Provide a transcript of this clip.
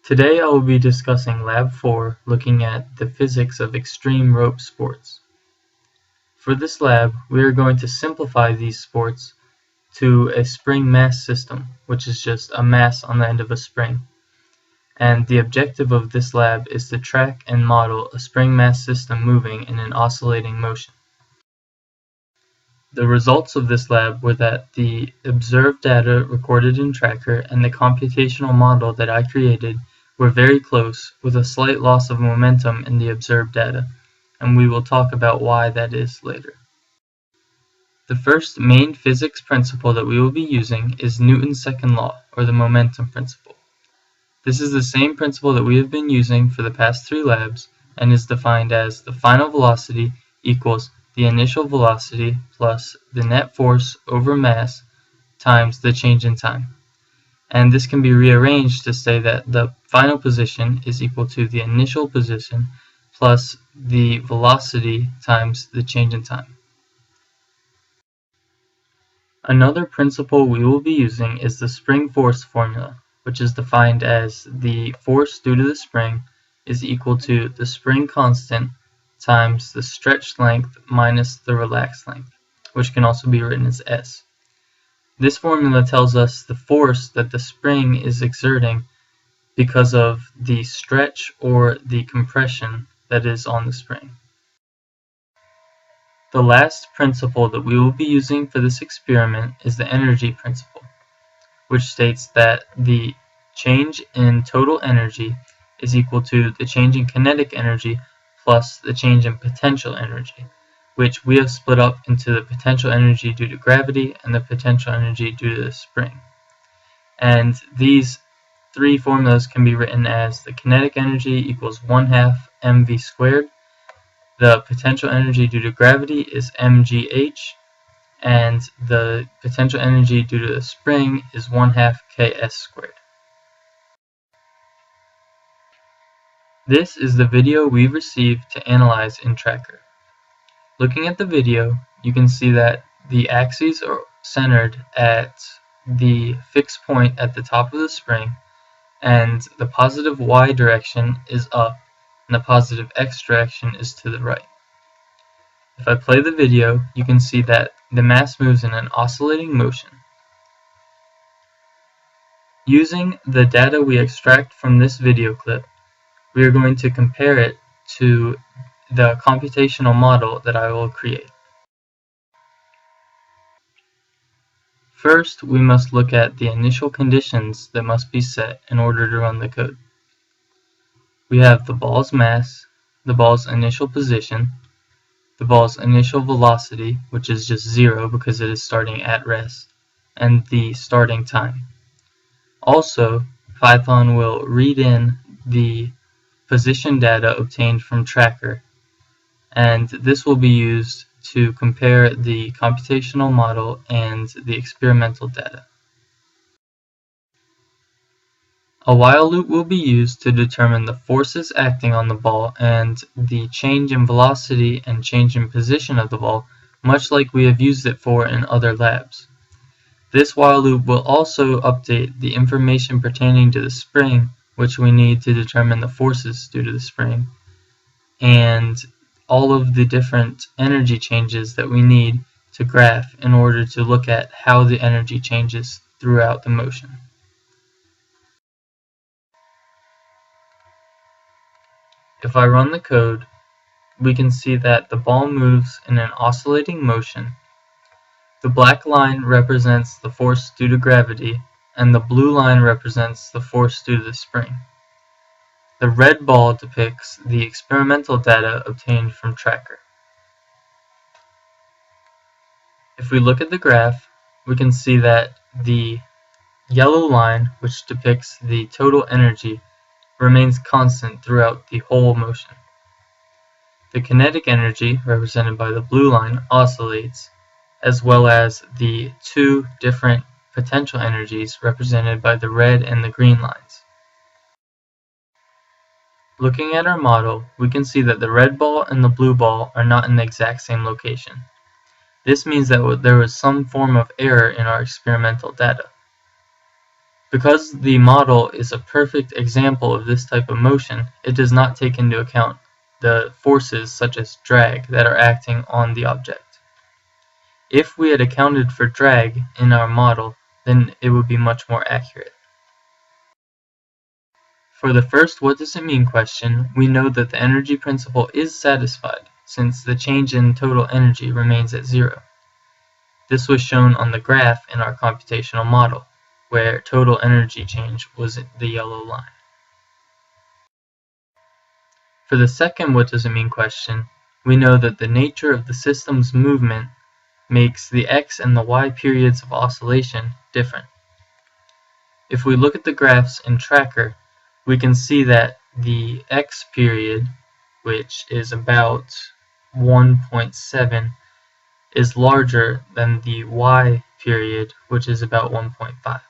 Today I will be discussing Lab 4, looking at the physics of extreme rope sports. For this lab, we are going to simplify these sports to a spring mass system, which is just a mass on the end of a spring. And the objective of this lab is to track and model a spring mass system moving in an oscillating motion. The results of this lab were that the observed data recorded in Tracker and the computational model that I created were very close, with a slight loss of momentum in the observed data, and we will talk about why that is later. The first main physics principle that we will be using is Newton's second law, or the momentum principle. This is the same principle that we have been using for the past 3 labs, and is defined as the final velocity equals the initial velocity plus the net force over mass times the change in time. And this can be rearranged to say that the final position is equal to the initial position plus the velocity times the change in time. Another principle we will be using is the spring force formula, which is defined as the force due to the spring is equal to the spring constant times the stretched length minus the relaxed length, which can also be written as S. This formula tells us the force that the spring is exerting because of the stretch or the compression that is on the spring. The last principle that we will be using for this experiment is the energy principle, which states that the change in total energy is equal to the change in kinetic energy plus the change in potential energy, which we have split up into the potential energy due to gravity and the potential energy due to the spring. And these 3 formulas can be written as the kinetic energy equals 1/2 mv squared, the potential energy due to gravity is mgh, and the potential energy due to the spring is 1/2 ks squared. This is the video we received to analyze in Tracker. Looking at the video, you can see that the axes are centered at the fixed point at the top of the spring, and the positive y direction is up, and the positive x direction is to the right. If I play the video, you can see that the mass moves in an oscillating motion. Using the data we extract from this video clip, we are going to compare it to the computational model that I will create. First, we must look at the initial conditions that must be set in order to run the code. We have the ball's mass, the ball's initial position, the ball's initial velocity, which is just 0 because it is starting at rest, and the starting time. Also, Python will read in the position data obtained from Tracker, and this will be used to compare the computational model and the experimental data. A while loop will be used to determine the forces acting on the ball and the change in velocity and change in position of the ball, much like we have used it for in other labs. This while loop will also update the information pertaining to the spring, which we need to determine the forces due to the spring, and all of the different energy changes that we need to graph in order to look at how the energy changes throughout the motion. If I run the code, we can see that the ball moves in an oscillating motion. The black line represents the force due to gravity, and the blue line represents the force due to the spring. The red ball depicts the experimental data obtained from Tracker. If we look at the graph, we can see that the yellow line, which depicts the total energy, remains constant throughout the whole motion. The kinetic energy, represented by the blue line, oscillates, as well as the 2 different potential energies represented by the red and the green lines. Looking at our model, we can see that the red ball and the blue ball are not in the exact same location. This means that there was some form of error in our experimental data. Because the model is a perfect example of this type of motion, it does not take into account the forces such as drag that are acting on the object. If we had accounted for drag in our model, then it would be much more accurate. For the first what does it mean question, we know that the energy principle is satisfied, since the change in total energy remains at zero. This was shown on the graph in our computational model, where total energy change was the yellow line. For the second what does it mean question, we know that the nature of the system's movement makes the x and the y periods of oscillation different. If we look at the graphs in Tracker, we can see that the x period, which is about 1.7, is larger than the y period, which is about 1.5.